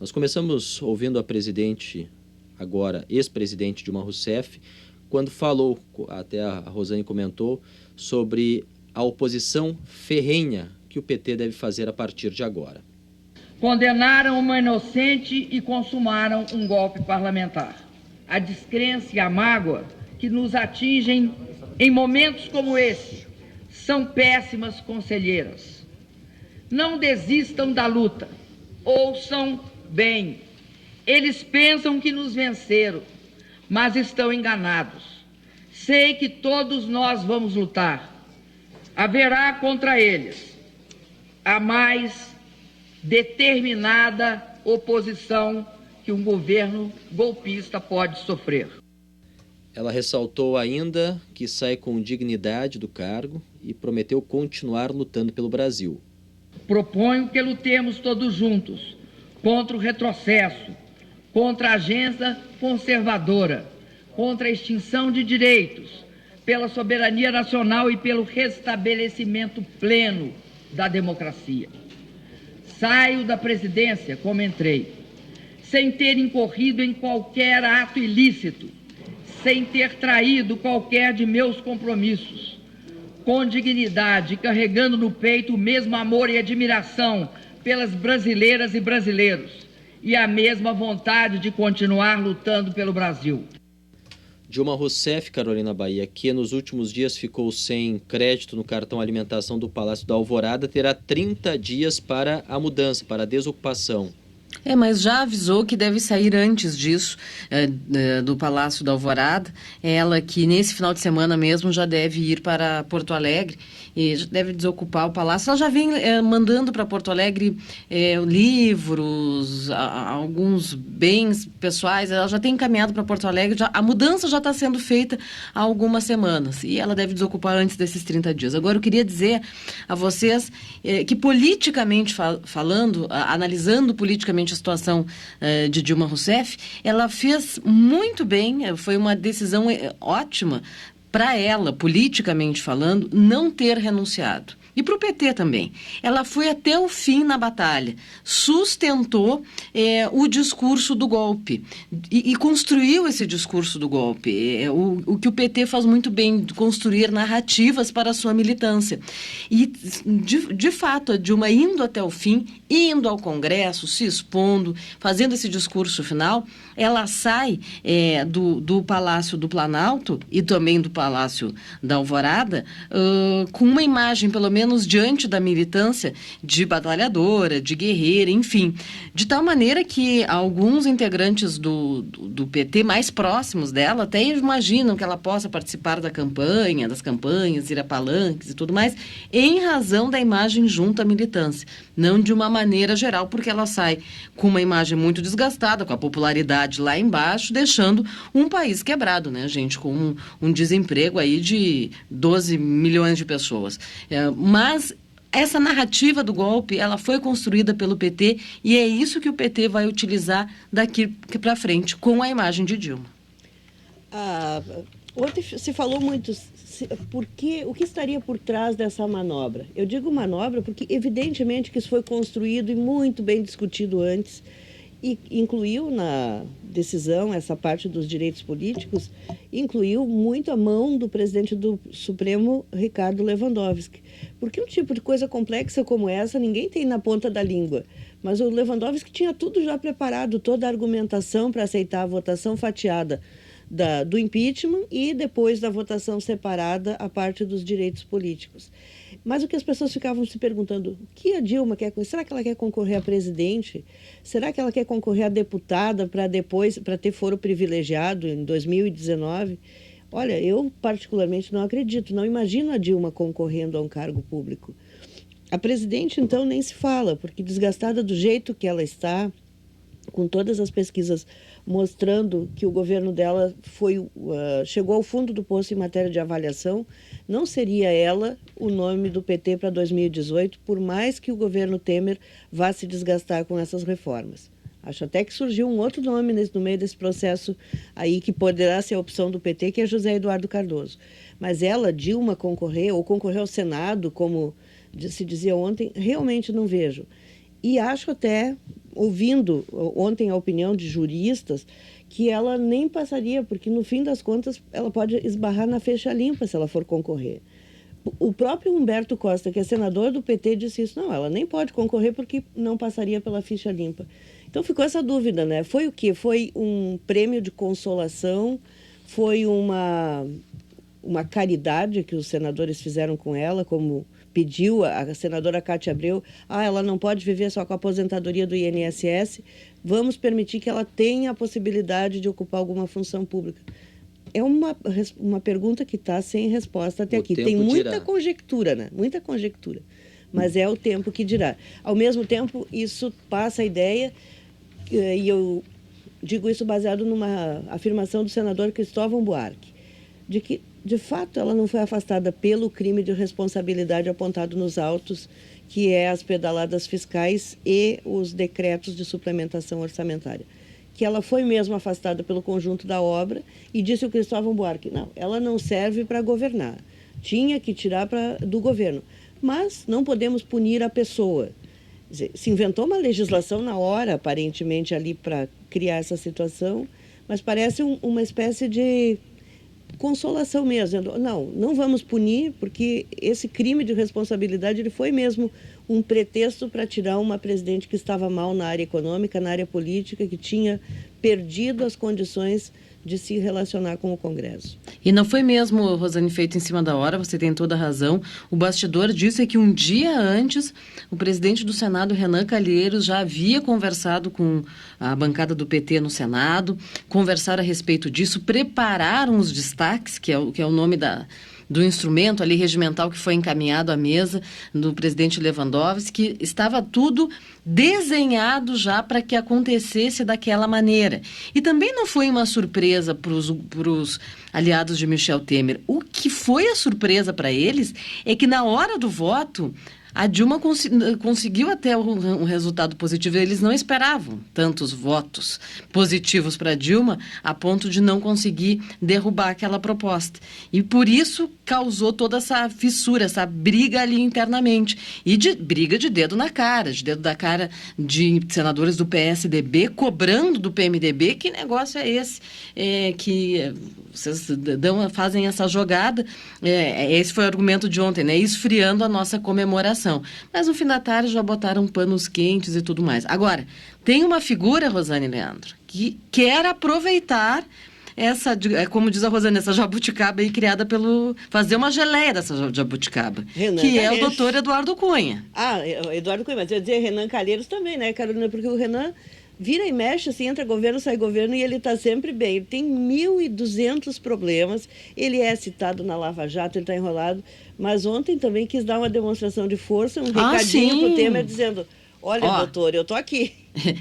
Nós começamos ouvindo a presidente, agora ex-presidente Dilma Rousseff, quando falou, até a Rosane comentou, sobre a oposição ferrenha que o PT deve fazer a partir de agora. Condenaram uma inocente e consumaram um golpe parlamentar. A descrença e a mágoa que nos atingem em momentos como esse são péssimas conselheiras. Não desistam da luta, ouçam bem. Eles pensam que nos venceram, mas estão enganados. Sei que todos nós vamos lutar. Haverá contra eles a mais determinada oposição que um governo golpista pode sofrer. Ela ressaltou ainda que sai com dignidade do cargo e prometeu continuar lutando pelo Brasil. Proponho que lutemos todos juntos contra o retrocesso, contra a agenda conservadora, contra a extinção de direitos, pela soberania nacional e pelo restabelecimento pleno da democracia. Saio da presidência como entrei, sem ter incorrido em qualquer ato ilícito, sem ter traído qualquer de meus compromissos, com dignidade, carregando no peito o mesmo amor e admiração pelas brasileiras e brasileiros e a mesma vontade de continuar lutando pelo Brasil. Dilma Rousseff, Carolina Bahia, que nos últimos dias ficou sem crédito no cartão alimentação do Palácio da Alvorada, terá 30 dias para a mudança, para a desocupação. Mas já avisou que deve sair antes disso, do Palácio da Alvorada. Ela que nesse final de semana mesmo já deve ir para Porto Alegre e já deve desocupar o Palácio. Ela já vem mandando para Porto Alegre livros, alguns bens pessoais. Ela já tem encaminhado para Porto Alegre. A mudança já está sendo feita há algumas semanas e ela deve desocupar antes desses 30 dias. Agora, eu queria dizer a vocês que politicamente falando, analisando politicamente a situação de Dilma Rousseff, ela fez muito bem, foi uma decisão ótima para ela, politicamente falando, não ter renunciado. E para o PT também. Ela foi até o fim na batalha, sustentou o discurso do golpe e construiu esse discurso do golpe. O que o PT faz muito bem, construir narrativas para a sua militância. E, de fato, a Dilma indo até o fim, indo ao Congresso, se expondo, fazendo esse discurso final, ela sai do Palácio do Planalto e também do Palácio da Alvorada com uma imagem, pelo menos, diante da militância de batalhadora, de guerreira, enfim. De tal maneira que alguns integrantes do PT mais próximos dela até imaginam que ela possa participar das campanhas, ir a palanques e tudo mais, em razão da imagem junto à militância. Não de uma maneira geral, porque ela sai com uma imagem muito desgastada, com a popularidade lá embaixo, deixando um país quebrado, né, gente? Com um desemprego aí de 12 milhões de pessoas. Mas essa narrativa do golpe, ela foi construída pelo PT e é isso que o PT vai utilizar daqui para frente, com a imagem de Dilma. Ontem se falou muito o que estaria por trás dessa manobra. Eu digo manobra porque evidentemente que isso foi construído e muito bem discutido antes e incluiu na decisão essa parte dos direitos políticos, incluiu muito a mão do presidente do Supremo, Ricardo Lewandowski. Porque um tipo de coisa complexa como essa ninguém tem na ponta da língua. Mas o Lewandowski tinha tudo já preparado, toda a argumentação para aceitar a votação fatiada do impeachment e depois da votação separada a parte dos direitos políticos. Mas o que as pessoas ficavam se perguntando, o que a Dilma quer? Será que ela quer concorrer a presidente? Será que ela quer concorrer a deputada para ter foro privilegiado em 2019? Olha, eu particularmente não acredito, não imagino a Dilma concorrendo a um cargo público. A presidente, então, nem se fala, porque desgastada do jeito que ela está, com todas as pesquisas mostrando que o governo dela chegou ao fundo do poço em matéria de avaliação, não seria ela o nome do PT para 2018, por mais que o governo Temer vá se desgastar com essas reformas. Acho até que surgiu um outro nome no meio desse processo aí que poderá ser a opção do PT, que é José Eduardo Cardoso. Mas ela, Dilma, concorrer ao Senado, como se dizia ontem, realmente não vejo. E acho até, ouvindo ontem a opinião de juristas, que ela nem passaria, porque no fim das contas ela pode esbarrar na ficha limpa se ela for concorrer. O próprio Humberto Costa, que é senador do PT, disse isso. Não, ela nem pode concorrer porque não passaria pela ficha limpa. Então ficou essa dúvida, né? Foi o quê? Foi um prêmio de consolação? Foi uma caridade que os senadores fizeram com ela, como pediu a senadora Cátia Abreu? Ela não pode viver só com a aposentadoria do INSS, vamos permitir que ela tenha a possibilidade de ocupar alguma função pública. É uma pergunta que está sem resposta até aqui. Tem muita conjectura, né? Muita conjectura. Mas é o tempo que dirá. Ao mesmo tempo, isso passa a ideia, e eu digo isso baseado numa afirmação do senador Cristóvão Buarque, de que, de fato, ela não foi afastada pelo crime de responsabilidade apontado nos autos, que é as pedaladas fiscais e os decretos de suplementação orçamentária. Que ela foi mesmo afastada pelo conjunto da obra, e disse o Cristóvão Buarque, não, ela não serve para governar, tinha que tirar do governo, mas não podemos punir a pessoa. Quer dizer, se inventou uma legislação na hora, aparentemente, ali para criar essa situação, mas parece uma espécie de consolação mesmo. Não vamos punir, porque esse crime de responsabilidade ele foi mesmo um pretexto para tirar uma presidente que estava mal na área econômica, na área política, que tinha perdido as condições de se relacionar com o Congresso. E não foi mesmo, Rosane, feito em cima da hora, você tem toda a razão. O bastidor disse que um dia antes, o presidente do Senado, Renan Calheiros, já havia conversado com a bancada do PT no Senado, conversaram a respeito disso, prepararam os destaques, que é o nome do instrumento ali regimental que foi encaminhado à mesa do presidente Lewandowski, que estava tudo desenhado já para que acontecesse daquela maneira. E também não foi uma surpresa para os aliados de Michel Temer. O que foi a surpresa para eles é que na hora do voto, a Dilma conseguiu até um resultado positivo. Eles não esperavam tantos votos positivos para Dilma a ponto de não conseguir derrubar aquela proposta. E por isso causou toda essa fissura, essa briga ali internamente. E briga de dedo na cara, de senadores do PSDB cobrando do PMDB. Que negócio é esse que vocês fazem essa jogada? Esse foi o argumento de ontem, né? Esfriando a nossa comemoração. Mas no fim da tarde já botaram panos quentes e tudo mais. Agora, tem uma figura, Rosane e Leandro, que quer aproveitar essa, como diz a Rosane, essa jabuticaba aí criada fazer uma geleia dessa jabuticaba, Renan que Calheiros. É o doutor Eduardo Cunha. Eduardo Cunha, mas eu ia dizer Renan Calheiros também, né, Carolina? Porque o Renan vira e mexe, assim, entra governo, sai governo, e ele está sempre bem. Ele tem 1.200 problemas, ele é citado na Lava Jato, ele está enrolado, mas ontem também quis dar uma demonstração de força, um recadinho para o Temer, dizendo, olha, doutor, eu estou aqui.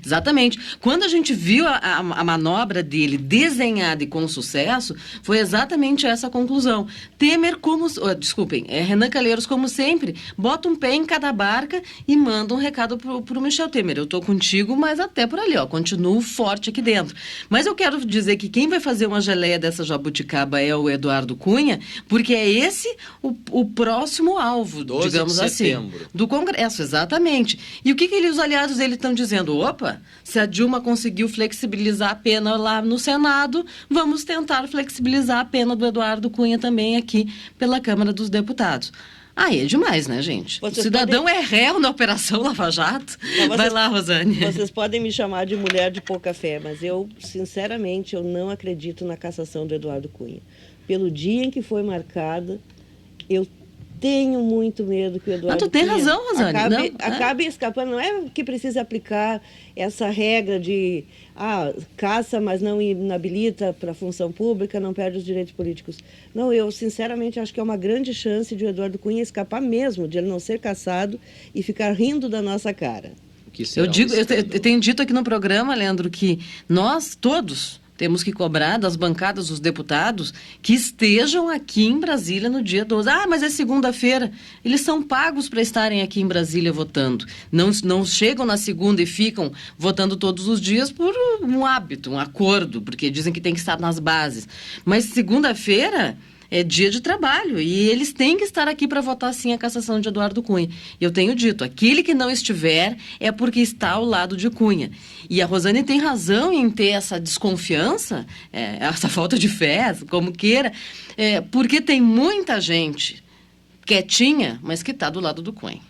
Exatamente. Quando a gente viu a manobra dele desenhada e com sucesso, foi exatamente essa a conclusão. Temer, Renan Calheiros, como sempre, bota um pé em cada barca e manda um recado pro Michel Temer. Eu tô contigo, mas até por ali, continuo forte aqui dentro. Mas eu quero dizer que quem vai fazer uma geleia dessa jabuticaba é o Eduardo Cunha, porque é esse o próximo alvo, 12 digamos de assim, setembro. do Congresso, exatamente. E o que os aliados dele estão dizendo? Opa, se a Dilma conseguiu flexibilizar a pena lá no Senado, vamos tentar flexibilizar a pena do Eduardo Cunha também aqui pela Câmara dos Deputados. Aí é demais, né, gente? O cidadão é réu na Operação Lava Jato. Vai lá, Rosane. Vocês podem me chamar de mulher de pouca fé, mas eu, sinceramente, eu não acredito na cassação do Eduardo Cunha. Pelo dia em que foi marcada, eu tenho muito medo que o Eduardo tu tem Cunha razão, Rosane. acabe escapando. Não é que precisa aplicar essa regra de caça, mas não inabilita para a função pública, não perde os direitos políticos. Não, eu sinceramente acho que é uma grande chance de o Eduardo Cunha escapar mesmo, de ele não ser cassado e ficar rindo da nossa cara. Eu tenho dito aqui no programa, Leandro, que nós todos temos que cobrar das bancadas dos deputados que estejam aqui em Brasília no dia 12. Mas é segunda-feira. Eles são pagos para estarem aqui em Brasília votando. Não chegam na segunda e ficam votando todos os dias por um hábito, um acordo, porque dizem que tem que estar nas bases. Mas segunda-feira é dia de trabalho e eles têm que estar aqui para votar sim a cassação de Eduardo Cunha. E eu tenho dito, aquele que não estiver é porque está ao lado de Cunha. E a Rosane tem razão em ter essa desconfiança, essa falta de fé, como queira, porque tem muita gente quietinha, mas que está do lado do Cunha.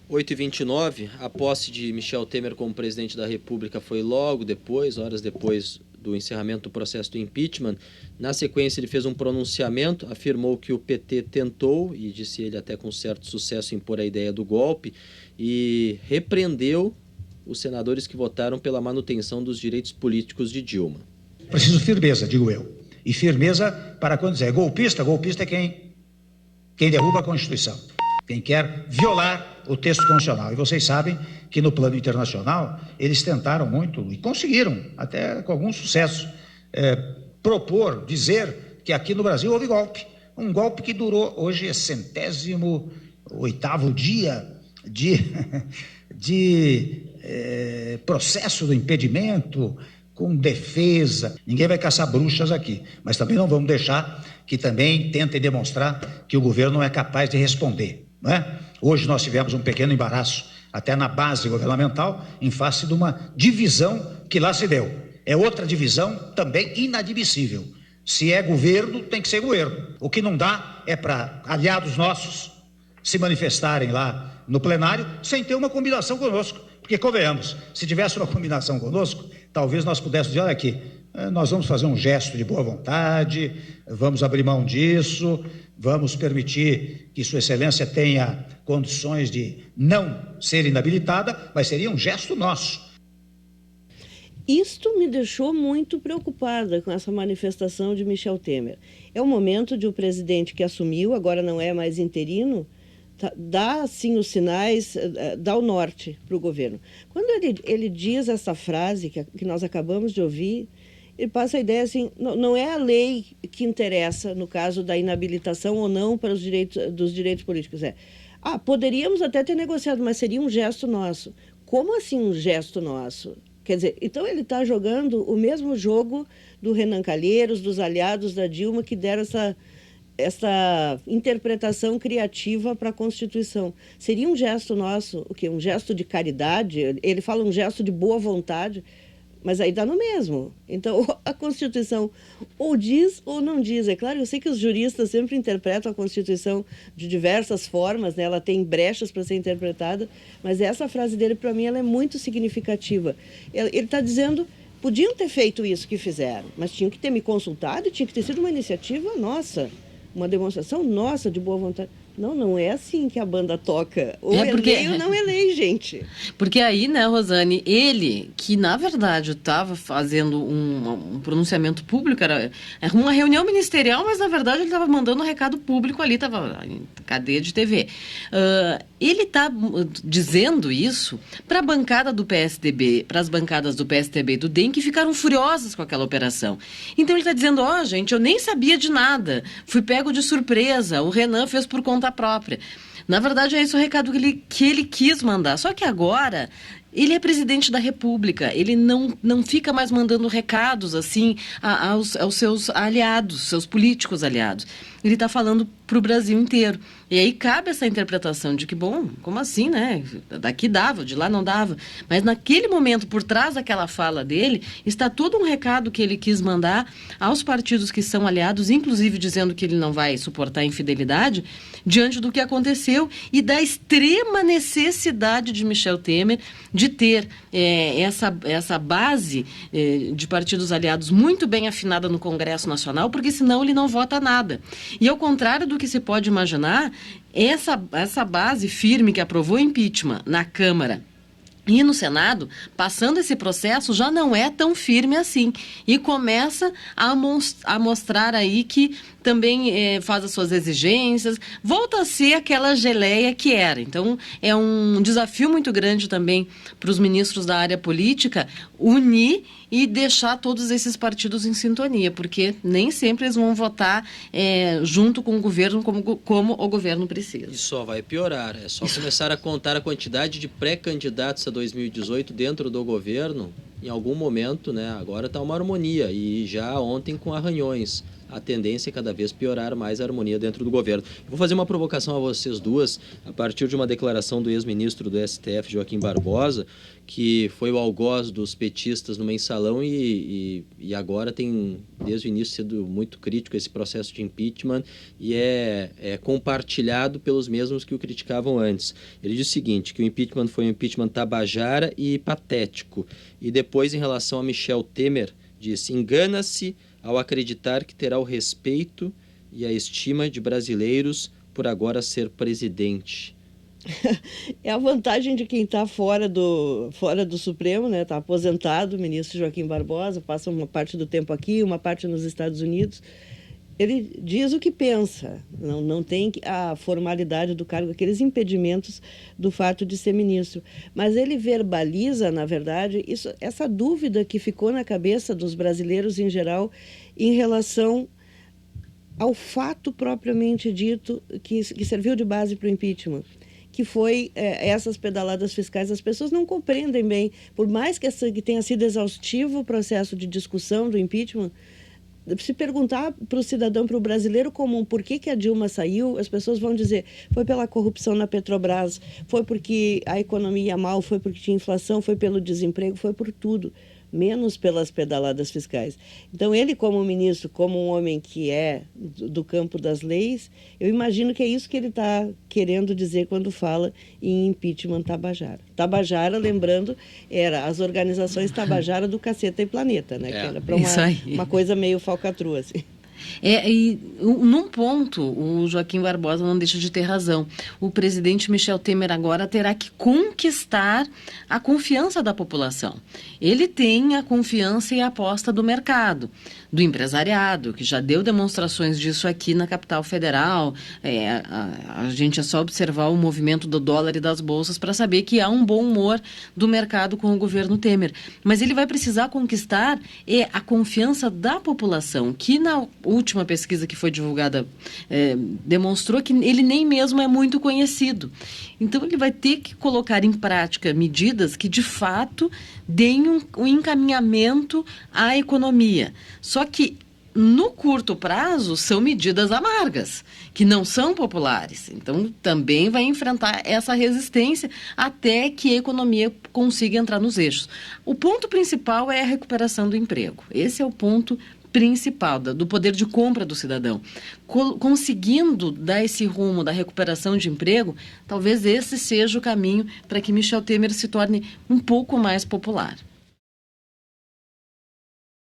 8h29, a posse de Michel Temer como presidente da República foi logo depois, horas depois do encerramento do processo do impeachment. Na sequência, ele fez um pronunciamento, afirmou que o PT tentou, e disse ele até com certo sucesso, impor a ideia do golpe, e repreendeu os senadores que votaram pela manutenção dos direitos políticos de Dilma. Preciso firmeza, digo eu. E firmeza para quando dizer golpista é quem derruba a Constituição, quem quer violar o texto constitucional. E vocês sabem que no plano internacional eles tentaram muito e conseguiram, até com algum sucesso, dizer que aqui no Brasil houve golpe. Um golpe que durou, hoje é 108º dia de processo do impedimento, com defesa. Ninguém vai caçar bruxas aqui, mas também não vamos deixar que também tentem demonstrar que o governo não é capaz de responder, não é? Hoje nós tivemos um pequeno embaraço, até na base governamental, em face de uma divisão que lá se deu. É outra divisão também inadmissível. Se é governo, tem que ser governo. O que não dá é para aliados nossos se manifestarem lá no plenário sem ter uma combinação conosco. Porque, convenhamos, se tivesse uma combinação conosco, talvez nós pudéssemos dizer, olha aqui, nós vamos fazer um gesto de boa vontade, vamos abrir mão disso, vamos permitir que Sua Excelência tenha condições de não ser inabilitada, mas seria um gesto nosso. Isto me deixou muito preocupada com essa manifestação de Michel Temer. É o momento de o presidente que assumiu, agora não é mais interino, dá assim os sinais, dá o norte para o governo. Quando ele diz essa frase que nós acabamos de ouvir, ele passa a ideia assim, não é a lei que interessa no caso da inabilitação ou não para os dos direitos políticos. Poderíamos até ter negociado, mas seria um gesto nosso. Como assim um gesto nosso? Quer dizer, então ele está jogando o mesmo jogo do Renan Calheiros, dos aliados da Dilma, que deram essa interpretação criativa para a Constituição. Seria um gesto nosso, o quê? Um gesto de caridade? Ele fala um gesto de boa vontade, mas aí dá no mesmo. Então, a Constituição ou diz ou não diz. É claro, eu sei que os juristas sempre interpretam a Constituição de diversas formas, né? Ela tem brechas para ser interpretada, mas essa frase dele, para mim, ela é muito significativa. Ele está dizendo, podiam ter feito isso que fizeram, mas tinham que ter me consultado e tinha que ter sido uma iniciativa nossa. Uma demonstração nossa de boa vontade. Não é assim que a banda toca. Ou é lei ou não é lei, gente. Porque aí, né, Rosane, ele, que na verdade estava fazendo um pronunciamento público, era uma reunião ministerial, mas na verdade ele estava mandando um recado público ali, estava em cadeia de TV. Ele está dizendo isso para a bancada do PSDB, para as bancadas do PSDB e do DEM, que ficaram furiosas com aquela operação. Então ele está dizendo, gente, eu nem sabia de nada, fui pego de surpresa, o Renan fez por conta própria. Na verdade, é esse o recado que ele quis mandar. Só que agora, ele é presidente da República. Ele não fica mais mandando recados assim aos seus aliados, seus políticos aliados. Ele está falando para o Brasil inteiro. E aí cabe essa interpretação de que, bom, como assim, né? Daqui dava, de lá não dava. Mas naquele momento, por trás daquela fala dele, está todo um recado que ele quis mandar aos partidos que são aliados, inclusive dizendo que ele não vai suportar a infidelidade, diante do que aconteceu e da extrema necessidade de Michel Temer de ter essa base de partidos aliados muito bem afinada no Congresso Nacional, porque senão ele não vota nada. E ao contrário do que se pode imaginar, essa base firme que aprovou o impeachment na Câmara e no Senado, passando esse processo, já não é tão firme assim. E começa a mostrar aí que também faz as suas exigências, volta a ser aquela geleia que era. Então, é um desafio muito grande também para os ministros da área política unir e deixar todos esses partidos em sintonia, porque nem sempre eles vão votar junto com o governo como o governo precisa. E só vai piorar. É só começar a contar a quantidade de pré-candidatos a 2018 dentro do governo. em algum momento, né, agora está uma harmonia, e já ontem com arranhões. A tendência é cada vez piorar mais a harmonia dentro do governo. Vou fazer uma provocação a vocês duas, a partir de uma declaração do ex-ministro do STF, Joaquim Barbosa, que foi o algoz dos petistas no mensalão e agora tem, desde o início, sido muito crítico esse processo de impeachment e é compartilhado pelos mesmos que o criticavam antes. Ele diz o seguinte, que o impeachment foi um impeachment tabajara e patético. E depois, em relação a Michel Temer, disse, engana-se ao acreditar que terá o respeito e a estima de brasileiros por agora ser presidente. É a vantagem de quem está fora do Supremo, né? Está aposentado, o ministro Joaquim Barbosa, passa uma parte do tempo aqui, uma parte nos Estados Unidos. Ele diz o que pensa, não tem a formalidade do cargo, aqueles impedimentos do fato de ser ministro. Mas ele verbaliza, na verdade, essa dúvida que ficou na cabeça dos brasileiros em geral em relação ao fato propriamente dito que serviu de base para o impeachment, que foi essas pedaladas fiscais. As pessoas não compreendem bem, por mais que tenha sido exaustivo o processo de discussão do impeachment, se perguntar para o cidadão, para o brasileiro comum, por que a Dilma saiu, as pessoas vão dizer, foi pela corrupção na Petrobras, foi porque a economia ia mal, foi porque tinha inflação, foi pelo desemprego, foi por tudo, menos pelas pedaladas fiscais. Então, ele como ministro, como um homem que é do campo das leis, eu imagino que é isso que ele está querendo dizer quando fala em impeachment Tabajara. Tabajara, lembrando, era as organizações Tabajara do Caceta e Planeta, né? Que era para uma coisa meio falcatrua, assim. E num ponto, o Joaquim Barbosa não deixa de ter razão. O presidente Michel Temer agora terá que conquistar a confiança da população. Ele tem a confiança e a aposta do mercado, do empresariado, que já deu demonstrações disso aqui na capital federal. A gente é só observar o movimento do dólar e das bolsas para saber que há um bom humor do mercado com o governo Temer. Mas ele vai precisar conquistar a confiança da população, que na última pesquisa que foi divulgada demonstrou que ele nem mesmo é muito conhecido. Então, ele vai ter que colocar em prática medidas que, de fato, deem um encaminhamento à economia. Só que, no curto prazo, são medidas amargas, que não são populares. Então, também vai enfrentar essa resistência até que a economia consiga entrar nos eixos. O ponto principal é a recuperação do emprego. Esse é o ponto principal, do poder de compra do cidadão. Conseguindo dar esse rumo da recuperação de emprego, talvez esse seja o caminho para que Michel Temer se torne um pouco mais popular.